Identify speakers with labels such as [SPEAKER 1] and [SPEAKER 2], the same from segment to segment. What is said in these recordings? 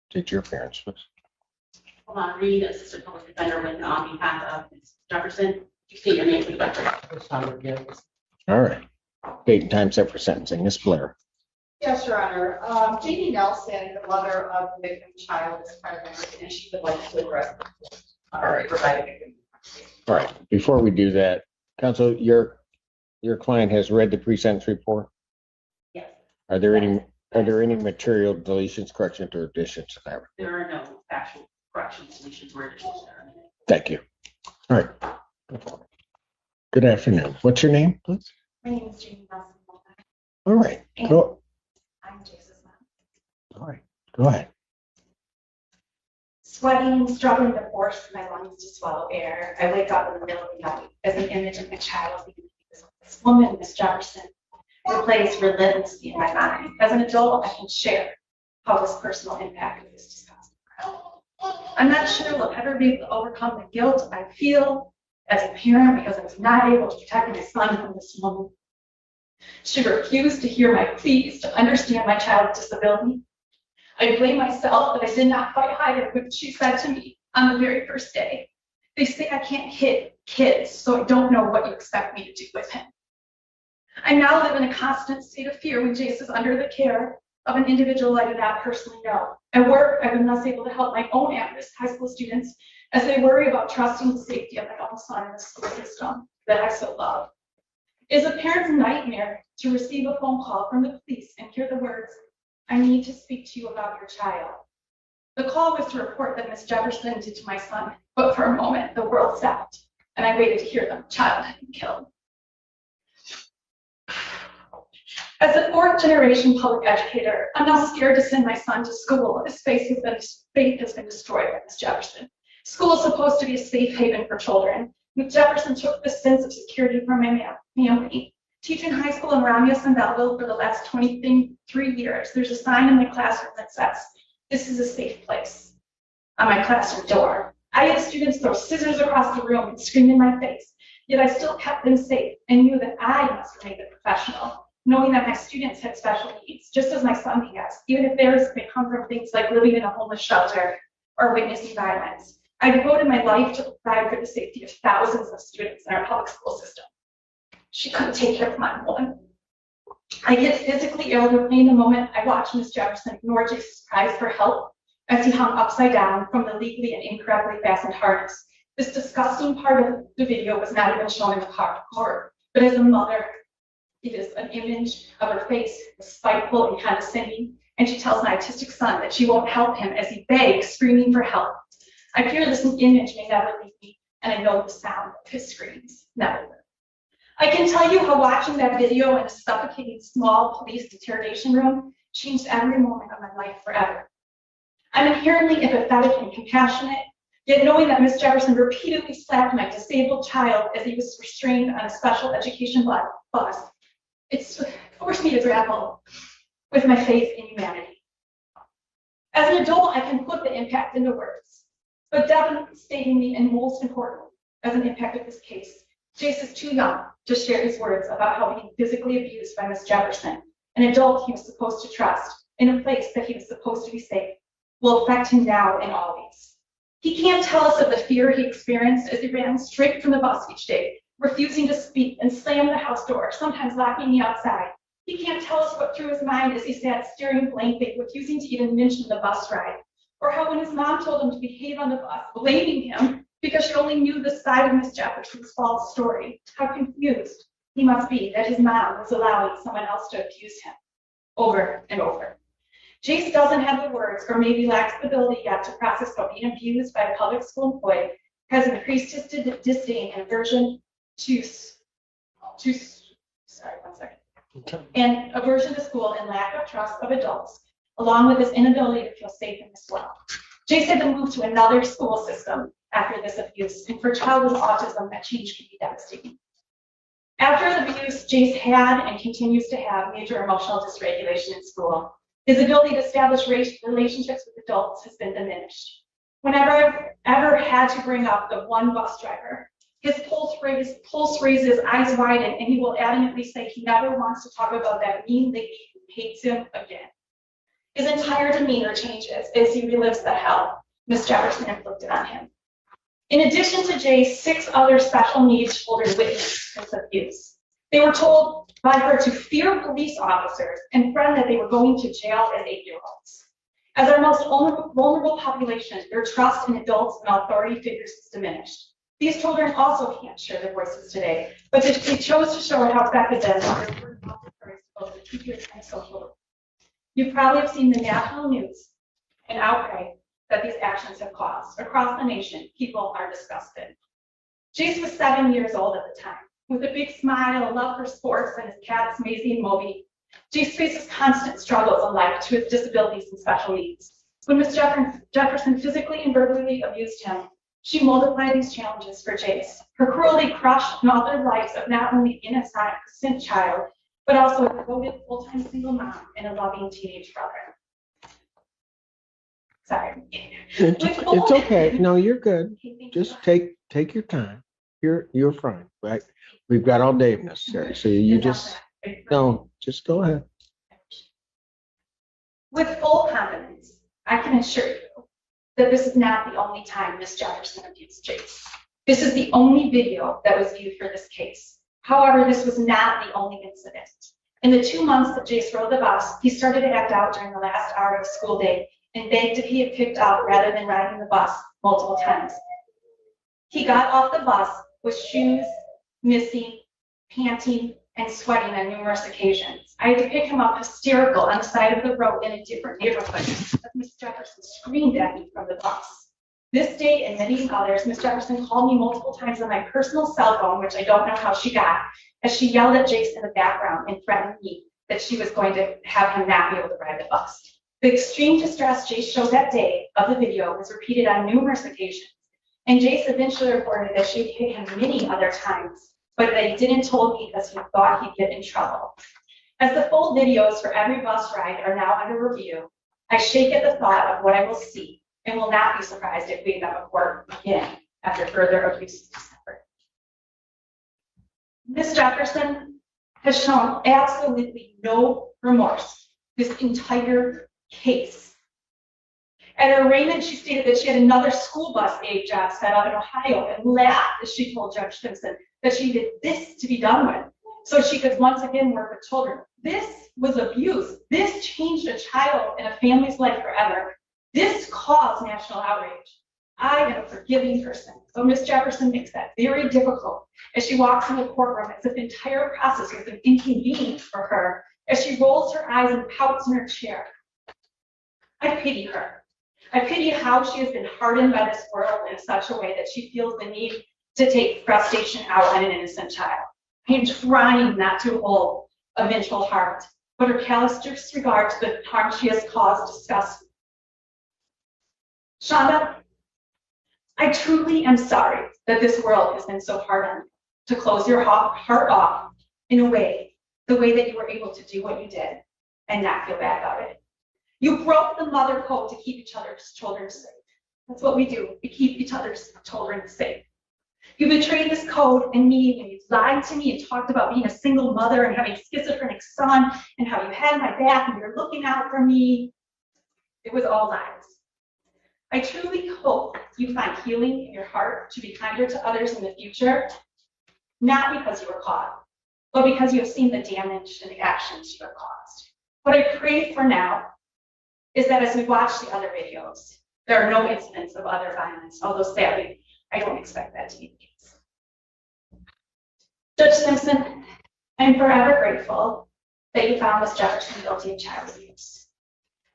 [SPEAKER 1] State your appearance, please.
[SPEAKER 2] Hold Reed, Assistant Public Defender, with on behalf of Ms. Jefferson. You state your name for the record.
[SPEAKER 1] All right. Date and time set for sentencing. Ms. Blair.
[SPEAKER 3] Yes, Your Honor. Jamie Nelson, the mother of the victim's child, is present, and she would like to address.
[SPEAKER 1] All right.
[SPEAKER 3] Provided.
[SPEAKER 1] All right. Before we do that, counsel, your client has read the pre-sentence report.
[SPEAKER 2] Yes.
[SPEAKER 1] Are there any material deletions, corrections, or additions?
[SPEAKER 2] There are no factual corrections, deletions, or additions there.
[SPEAKER 1] Thank you. All right. Good afternoon. What's your name, please?
[SPEAKER 4] My name is Jamie Nelson.
[SPEAKER 1] All right. Go.
[SPEAKER 4] I'm Jason's mom.
[SPEAKER 1] All right. Go ahead.
[SPEAKER 4] Sweating, struggling to force my lungs to swallow air. I wake up in the middle of the night as an image of my child being this woman, Miss Jefferson, replays relentlessly in my mind. As an adult, I can share how this personal impact of this disgusting crime. I'm not sure we'll ever be able to overcome the guilt I feel as a parent because I was not able to protect my son from this woman. She refused to hear my pleas to understand my child's disability. I blame myself that I did not fight higher when she said to me on the very first day, "They say I can't hit kids, so I don't know what you expect me to do with him." I now live in a constant state of fear when Jace is under the care of an individual I do not personally know. At work, I've been less able to help my own at-risk high school students as they worry about trusting the safety of my own son in the school system that I so love. It is a parent's nightmare to receive a phone call from the police and hear the words, "I need to speak to you about your child." The call was to report that Miss Jefferson did to my son, but for a moment, the world stopped, and I waited to hear the child had been killed. As a fourth-generation public educator, I'm now scared to send my son to school. His faith has been destroyed by Miss Jefferson. School is supposed to be a safe haven for children. Miss Jefferson took the sense of security from my family. Teaching high school in Romulus and Belleville for the last 23 years, there's a sign in my classroom that says, "This is a safe place," on my classroom door. I had students throw scissors across the room and scream in my face, yet I still kept them safe and knew that I must remain the professional, knowing that my students had special needs, just as my son has, even if theirs may come from things like living in a homeless shelter or witnessing violence. I devoted my life to provide for the safety of thousands of students in our public school system. She couldn't take care of my one. I get physically ill replaying the moment I watched Miss Jefferson ignore Jace's cries for help as he hung upside down from the legally and incorrectly fastened harness. This disgusting part of the video was not even shown in the court, but as a mother, it is an image of her face, spiteful and condescending, and she tells my autistic son that she won't help him as he begs, screaming for help. I fear this image may never leave me, and I know the sound of his screams never will. I can tell you how watching that video in a suffocating small police interrogation room changed every moment of my life forever. I'm inherently empathetic and compassionate, yet knowing that Miss Jefferson repeatedly slapped my disabled child as he was restrained on a special education bus, it's forced me to grapple with my faith in humanity. As an adult, I can put the impact into words, but devastatingly and most importantly, as an impact of this case, Jace is too young to share his words about how being physically abused by Miss Jefferson, an adult he was supposed to trust, in a place that he was supposed to be safe, will affect him now and always. He can't tell us of the fear he experienced as he ran straight from the bus each day, refusing to speak and slammed the house door, sometimes locking me outside. He can't tell us what through his mind as he sat staring blankly, refusing to even mention the bus ride, or how when his mom told him to behave on the bus, blaming him because she only knew the side of Miss Jefferson's false story, how confused he must be that his mom was allowing someone else to abuse him over and over. Jace doesn't have the words, or maybe lacks the ability yet to process how being abused by a public school employee has increased his disdain and aversion and aversion to school and lack of trust of adults, along with his inability to feel safe in this world. Jace had to move to another school system after this abuse, and for a child with autism, that change can be devastating. After the abuse, Jace had and continues to have major emotional dysregulation in school. His ability to establish relationships with adults has been diminished. Whenever I've ever had to bring up the one bus driver, his pulse raises, eyes widen, and he will adamantly say he never wants to talk about that mean lady who hates him again. His entire demeanor changes as he relives the hell Miss Jefferson inflicted on him. In addition to Jay, 6 other special needs children witnessed this abuse. They were told by her to fear police officers and threaten that they were going to jail as 8-year-olds. As our most vulnerable population, their trust in adults and authority figures is diminished. These children also can't share their voices today, but they chose to show how effective them are both the teachers and social work. You probably have seen the national news and outcry that these actions have caused. Across the nation, people are disgusted. Jace was 7 years old at the time. With a big smile, a love for sports, and his cats, Maisie and Moby, Jace faces constant struggles in life to his disabilities and special needs. When Miss Jefferson physically and verbally abused him, she multiplied these challenges for Jace. Her cruelty crushed and altered the lives of not only an innocent child, but also a devoted full-time single mom and a loving teenage brother. Sorry.
[SPEAKER 1] It's okay. No, you're good.
[SPEAKER 4] Okay,
[SPEAKER 1] Just take your time. You're fine. Right? We've got all day if necessary. So you just just go ahead.
[SPEAKER 4] With full confidence, I can assure you that this is not the only time Miss Jefferson abused Jace. This is the only video that was viewed for this case. However, this was not the only incident. In the 2 months that Jace rode the bus, he started to act out during the last hour of school day and begged to be picked up rather than riding the bus multiple times. He got off the bus with shoes missing, panting, and sweating on numerous occasions. I had to pick him up hysterical on the side of the road in a different neighborhood as Miss Jefferson screamed at me from the bus. This day and many others, Miss Jefferson called me multiple times on my personal cell phone, which I don't know how she got, as she yelled at Jace in the background and threatened me that she was going to have him not be able to ride the bus. The extreme distress Jace showed that day of the video was repeated on numerous occasions, and Jace eventually reported that she hit him many other times, but that he didn't told me because he thought he'd get in trouble. As the full videos for every bus ride are now under review, I shake at the thought of what I will see and will not be surprised if we end up at court again after further abuse is discovered. Ms. Jefferson has shown absolutely no remorse this entire case. At her arraignment, she stated that she had another school bus aid job set up in Ohio and laughed as she told Judge Simpson that she did this to be done with so she could once again work with children. This was abuse. This changed a child and a family's life forever. This caused national outrage. I am a forgiving person, so Ms. Jefferson makes that very difficult as she walks in the courtroom as if the entire process was an inconvenience for her as she rolls her eyes and pouts in her chair. I pity her. I pity how she has been hardened by this world in such a way that she feels the need to take frustration out on an innocent child. I am trying not to hold a vengeful heart, but her callous disregard to the harm she has caused disgusts me. Shonda, I truly am sorry that this world has been so hard on you to close your heart off in a way, the way that you were able to do what you did and not feel bad about it. You broke the mother code to keep each other's children safe. That's what we do. We keep each other's children safe. You betrayed this code and me when you lied to me and talked about being a single mother and having a schizophrenic son and how you had my back and you were looking out for me. It was all lies. I truly hope you find healing in your heart to be kinder to others in the future, not because you were caught, but because you have seen the damage and the actions you have caused. What I pray for now is that as we watch the other videos, there are no incidents of other violence, although sadly, I don't expect that to be the case. Judge Simpson, I'm forever grateful that you found Ms. Jefferson guilty of child abuse,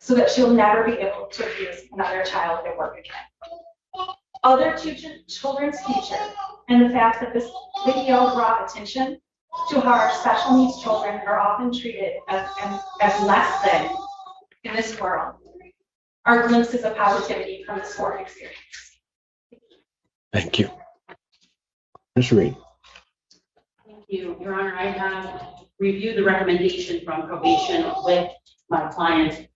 [SPEAKER 4] so that she'll never be able to abuse another child at work again. Other children's future and the fact that this video brought attention to how our special needs children are often treated as less than in this world are glimpses of positivity from this court experience.
[SPEAKER 1] Thank you. Ms. Reed.
[SPEAKER 2] Thank you, Your Honor. I have reviewed the recommendation from probation with my client.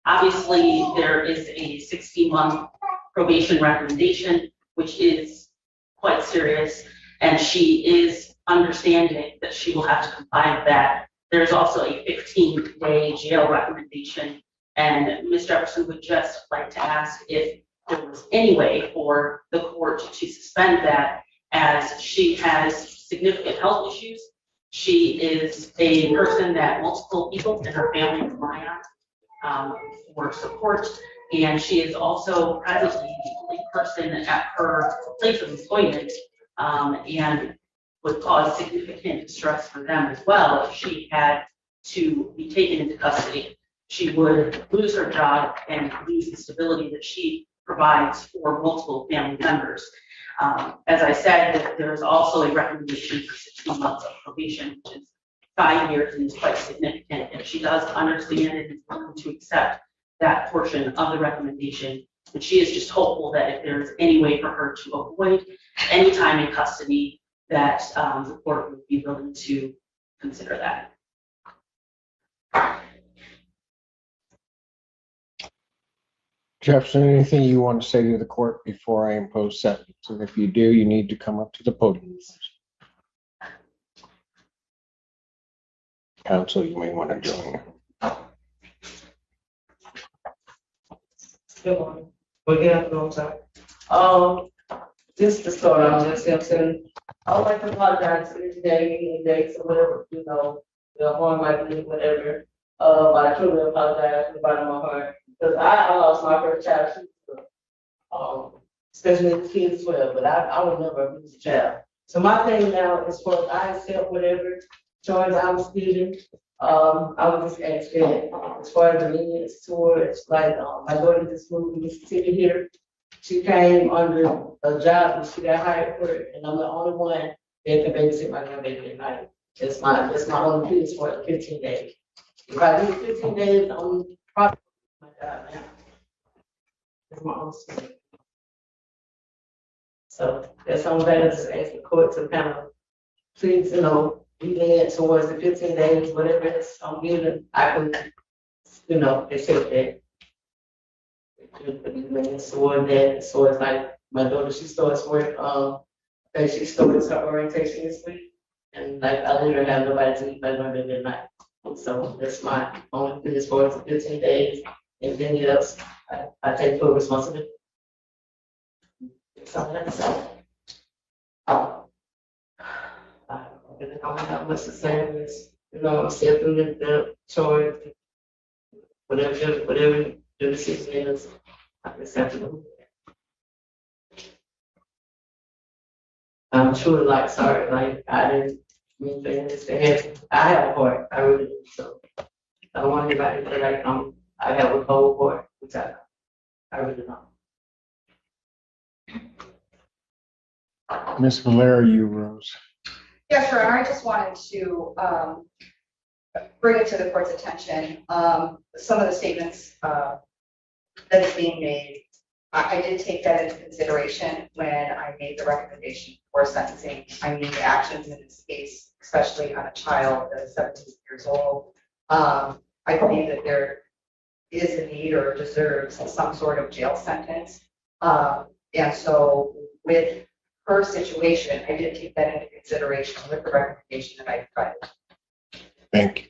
[SPEAKER 2] Obviously, there is a 60-month probation recommendation, which is quite serious, and she is understanding that she will have to comply with that. There's also a 15-day jail recommendation, And Ms. Jefferson would just like to ask if there was any way for the court to suspend that, as she has significant health issues. She is a person that multiple people in her family rely on for support, and she is also presently the only person at her place of employment, and would cause significant distress for them as well if she had to be taken into custody. She would lose her job and lose the stability that she provides for multiple family members. As I said, there's also a recommendation for 16 months of probation, which is 5 years and is quite significant. If she does understand and is willing to accept that portion of the recommendation, and she is just hopeful that if there's any way for her to avoid any time in custody, that the court would be willing to consider that.
[SPEAKER 1] Jefferson, anything you want to say to the court before I impose sentence? And if you do, you need to come up to the podium. Counsel, you may want to join.
[SPEAKER 5] Good morning. Well, good afternoon, sorry. Just to start off, Judge Simpson, I would like to apologize to today, any dates or whatever, the harm might be, whatever. I truly apologize from the bottom of my heart, because I lost my first child, especially the kids 12, but I would never abuse a child. So my thing now is for I accept whatever charge I was speeding. I was just asking, as far as the leniency towards, like, my daughter just moved to Mississippi here. She came under a job and she got hired for it, and I'm the only one that can babysit my grandbaby at night. That's my only piece for the 15 days. If I do 15 days, I'm probably my job now. That's my own story. So that's something that I just ask the court to kind of please, be lenient towards the 15 days, whatever it's I'm giving, I can, accept that. Toward that, so it's like my daughter, she starts work, and she starts her orientation this week, and like I literally have nobody to leave my grandbaby at night. So that's my only thing as far as the 15 days, and then else, I take full responsibility. Something like that. I don't have much to say is, accepting the choice, whatever the decision is, I accept it. I'm truly sorry, I didn't mean for this to happen. I have a heart, I really do. So I don't want anybody to feel I have a cold heart, which I really don't.
[SPEAKER 1] Ms. Valera, you rose.
[SPEAKER 3] Yes, Your Honor, I just wanted to bring it to the court's attention. Some of the statements that is being made, I did take that into consideration when I made the recommendation for sentencing. I mean, the actions in this case, especially on a child that is 17 years old, I believe that there is a need or deserves some sort of jail sentence. And so with her situation, I did take that into consideration with the recommendation that I provided.
[SPEAKER 1] Thank you.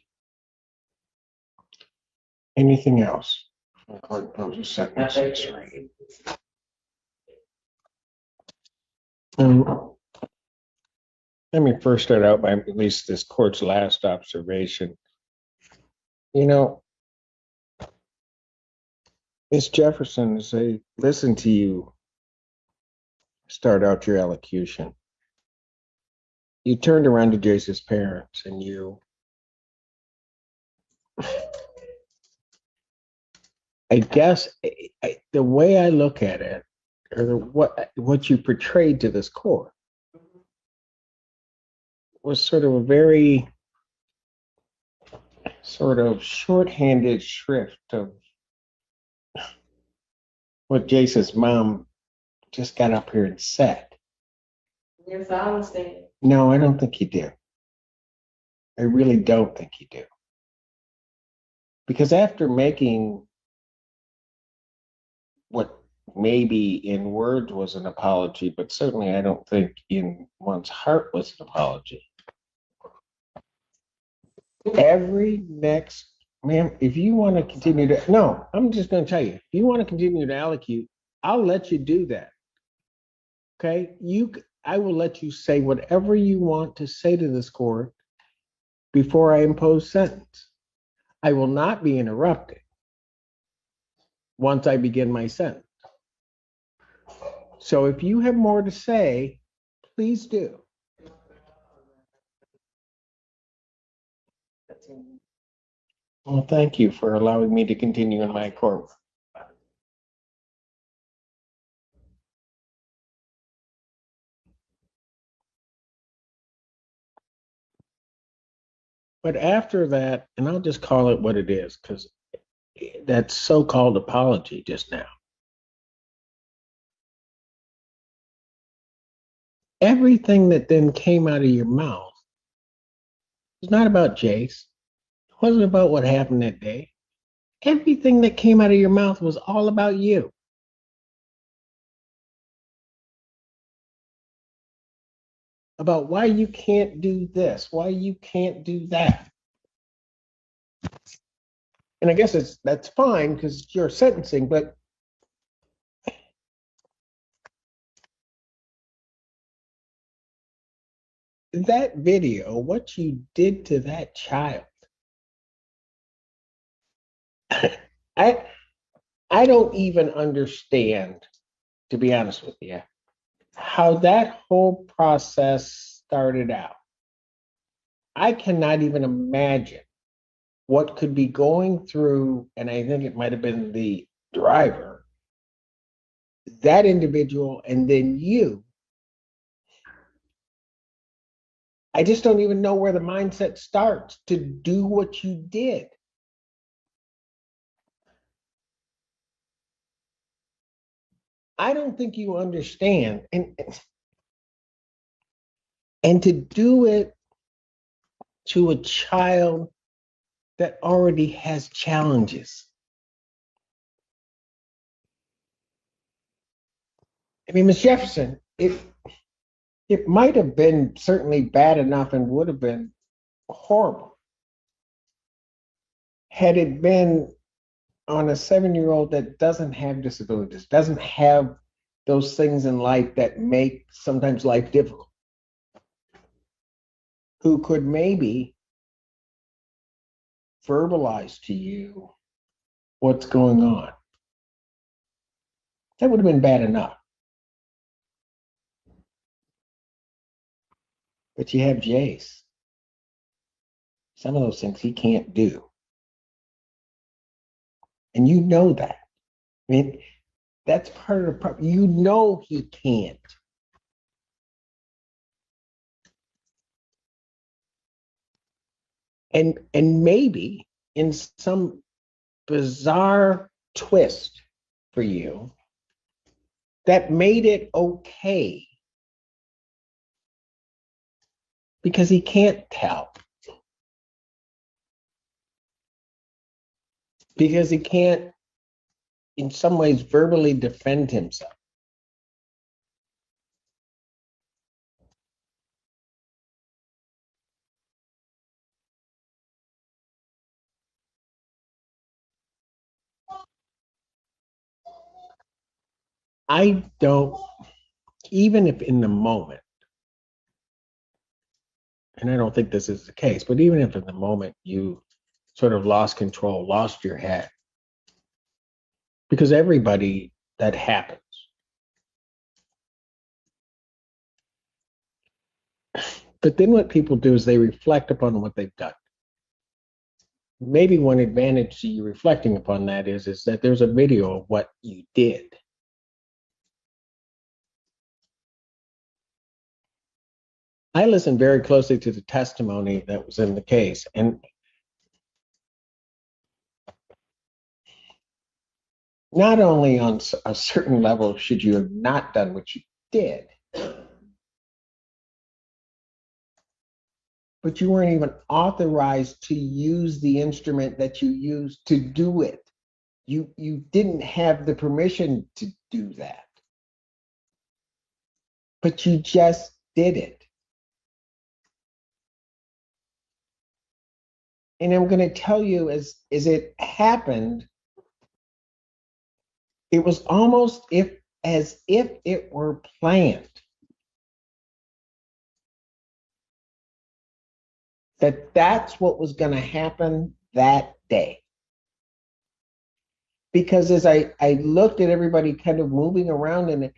[SPEAKER 1] Anything else? Court imposes sentence. Let me first start out by at least this court's last observation. Ms. Jefferson, as I listen to you start out your allocution, you turned around to Jace's parents and I guess the way I look at it, or what you portrayed to this court, was sort of a very sort of shorthanded shrift of what Jace's mom just got up here and said.
[SPEAKER 5] Yes, I understand.
[SPEAKER 1] No, I don't think you do. I really don't think you do. Because after making what maybe in words was an apology, but certainly I don't think in one's heart was an apology. Every next Ma'am, if you want to continue to, no, I'm just going to tell you, if you want to continue to allocute, I'll let you do that. Okay? I will let you say whatever you want to say to this court before I impose sentence. I will not be interrupted once I begin my sentence. So if you have more to say, please do. Well, thank you for allowing me to continue in my court. But after that, and I'll just call it what it is, because that so-called apology just now. Everything that then came out of your mouth was not about Jace. It wasn't about what happened that day. Everything that came out of your mouth was all about you. About why you can't do this, why you can't do that. And I guess that's fine because you're sentencing, but that video, what you did to that child, I don't even understand, to be honest with you, how that whole process started out. I cannot even imagine what could be going through, and I think it might have been the driver, that individual, and then you. I just don't even know where the mindset starts to do what you did. I don't think you understand. And to do it to a child that already has challenges. I mean, Ms. Jefferson, it might have been certainly bad enough and would have been horrible had it been on a 7-year-old that doesn't have disabilities, doesn't have those things in life that make sometimes life difficult, who could maybe verbalize to you what's going on. That would have been bad enough. But you have Jace. Some of those things he can't do. And you know that. I mean, that's part of the problem. You know he can't. And maybe in some bizarre twist for you that made it okay because he can't tell. Because he can't, in some ways, verbally defend himself. I don't, even if in the moment, and I don't think this is the case, but even if in the moment you sort of lost control, lost your head, because everybody that happens. But then what people do is they reflect upon what they've done. Maybe one advantage to you reflecting upon that is that there's a video of what you did. I listened very closely to the testimony that was in the case, and not only on a certain level should you have not done what you did, but you weren't even authorized to use the instrument that you used to do it. You didn't have the permission to do that, but you just did it. And I'm going to tell you, as it happened, it was almost as if it were planned. That's what was going to happen that day. Because as I looked at everybody kind of moving around, and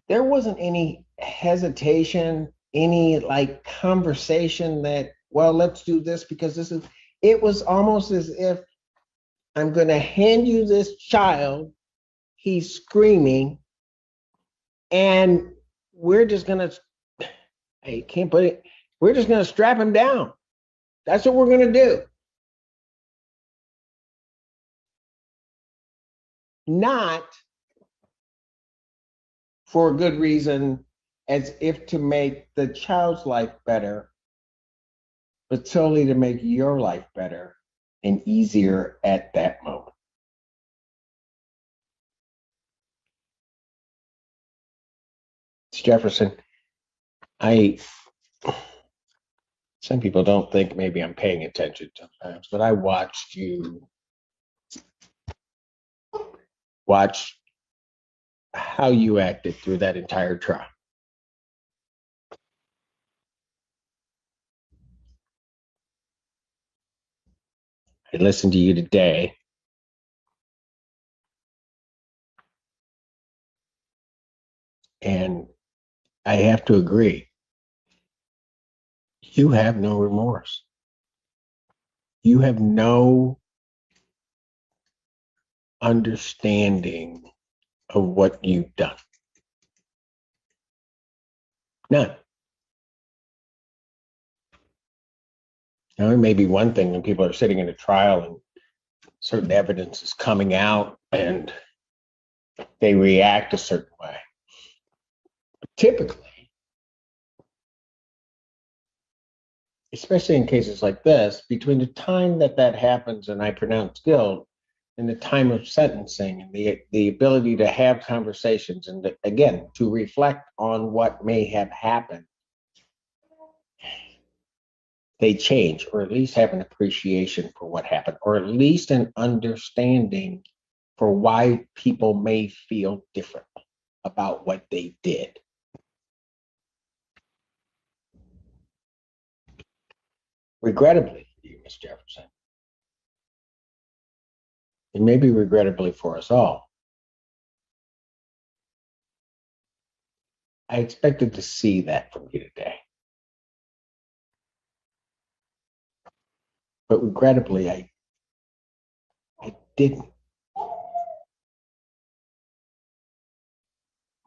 [SPEAKER 1] there wasn't any hesitation, any like conversation that, well, let's do this because this is, it was almost as if I'm going to hand you this child, he's screaming, and we're just going to, I can't put it, we're just going to strap him down. That's what we're going to do. Not for a good reason, as if to make the child's life better, but solely to make your life better and easier at that moment. It's Jefferson. Some people don't think maybe I'm paying attention sometimes, but I watched you watch how you acted through that entire trial. I listened to you today. And I have to agree. You have no remorse. You have no understanding of what you've done. None. Now, it may be one thing when people are sitting in a trial and certain evidence is coming out and they react a certain way. But typically, especially in cases like this, between the time that happens and I pronounce guilt and the time of sentencing and the ability to have conversations and again, to reflect on what may have happened, they change, or at least have an appreciation for what happened, or at least an understanding for why people may feel different about what they did. Regrettably for you, Ms. Jefferson, and maybe regrettably for us all, I expected to see that from you today. But regrettably, I didn't.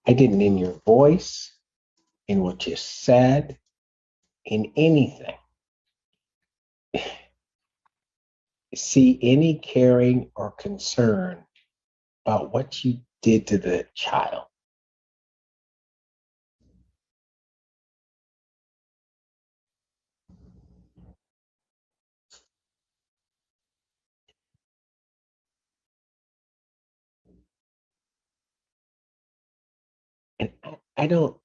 [SPEAKER 1] I didn't in your voice, in what you said, in anything. See any caring or concern about what you did to the child. And I don't,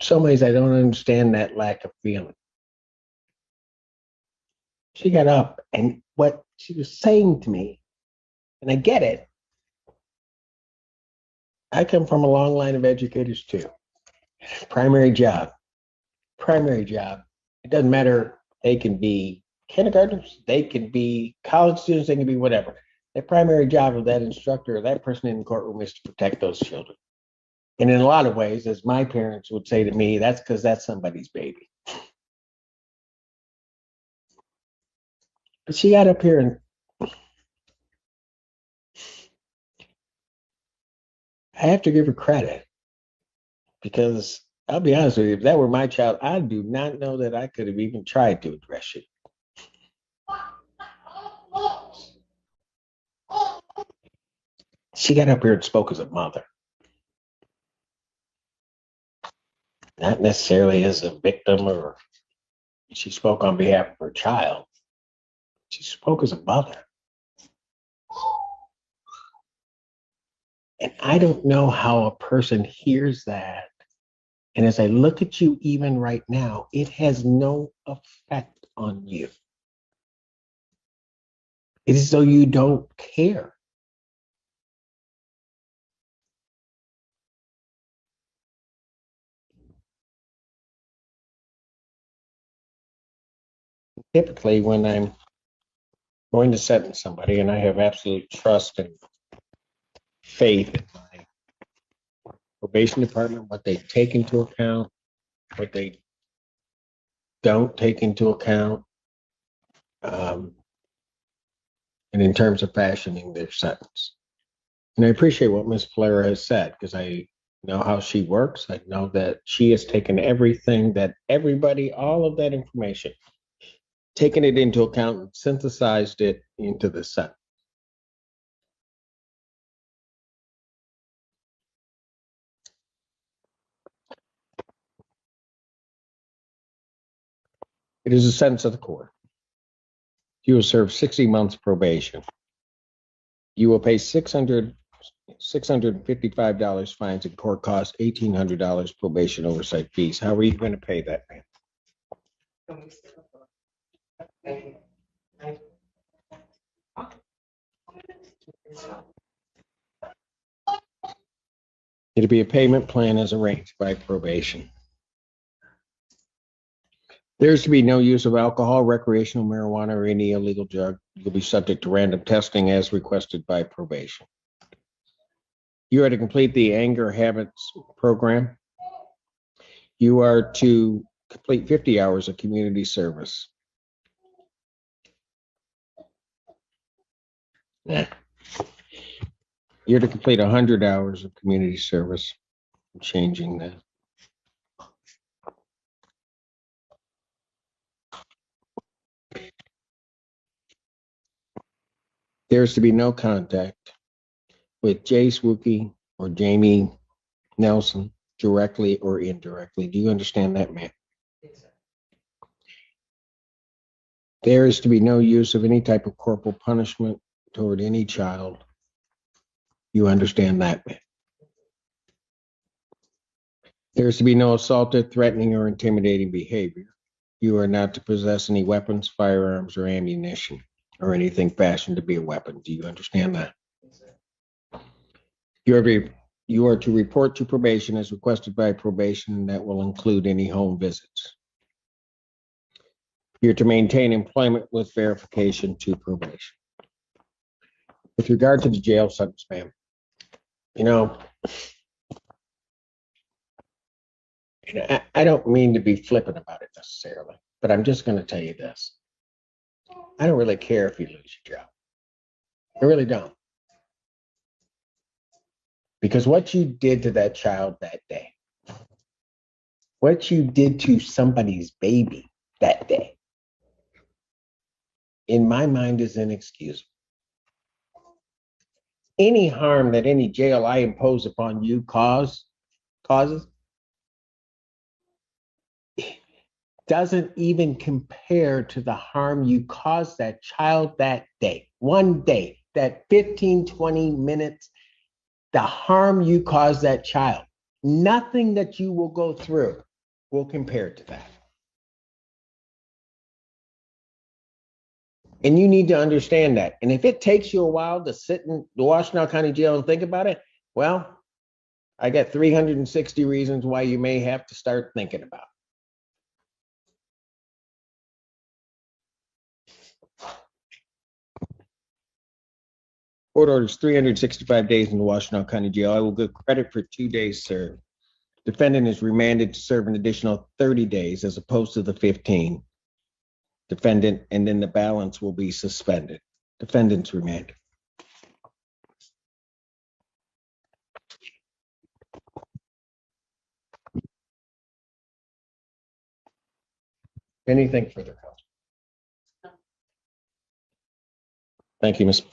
[SPEAKER 1] some ways I don't understand that lack of feeling. She got up and what she was saying to me, and I get it. I come from a long line of educators too. Primary job. It doesn't matter. They can be kindergartners, they can be college students, they can be whatever. The primary job of that instructor or that person in the courtroom is to protect those children. And in a lot of ways, as my parents would say to me, that's because that's somebody's baby. But she got up here and I have to give her credit because I'll be honest with you, if that were my child, I do not know that I could have even tried to address it. She got up here and spoke as a mother. Not necessarily as a victim, or she spoke on behalf of her child. She spoke as a mother. And I don't know how a person hears that. And as I look at you even right now, it has no effect on you. It is as though you don't care. Typically, when I'm going to sentence somebody and I have absolute trust and faith in my probation department, what they take into account, what they don't take into account, and in terms of fashioning their sentence. And I appreciate what Ms. Flair has said, because I know how she works. I know that she has taken everything that everybody, all of that information, taken it into account and synthesized it into the sentence. It is a sentence of the court. You will serve 60 months probation. You will pay $655 fines and court costs, $1,800 probation oversight fees. How are you going to pay that, man? It'll be a payment plan as arranged by probation. There's to be no use of alcohol, recreational marijuana, or any illegal drug. You'll be subject to random testing as requested by probation. You are to complete the anger habits program. You are to complete 50 hours of community service. You're to complete 100 hours of community service. I'm changing that. There's to be no contact with Jay Swookie or Jamie Nelson, directly or indirectly. Do you understand that, ma'am? There is to be no use of any type of corporal punishment toward any child. You understand that, ma'am? There is to be no assaultive, threatening, or intimidating behavior. You are not to possess any weapons, firearms, or ammunition, or anything fashioned to be a weapon. Do you understand that? You are to report to probation as requested by probation, and that will include any home visits. You're to maintain employment with verification to probation. With regard to the jail sentence, ma'am, I don't mean to be flippant about it necessarily, but I'm just going to tell you this. I don't really care if you lose your job. I really don't. Because what you did to that child that day, what you did to somebody's baby that day, in my mind is inexcusable. Any harm that any jail I impose upon you causes doesn't even compare to the harm you caused that child that day. One day, that 15, 20 minutes, the harm you caused that child. Nothing that you will go through will compare to that. And you need to understand that. And if it takes you a while to sit in the Washtenaw County Jail and think about it, well, I got 360 reasons why you may have to start thinking about it. Court orders 365 days in the Washtenaw County Jail. I will give credit for 2 days served. Defendant is remanded to serve an additional 30 days as opposed to the 15. Defendant, and then the balance will be suspended. Defendant's remanded. Anything further, counsel? Thank you, Ms.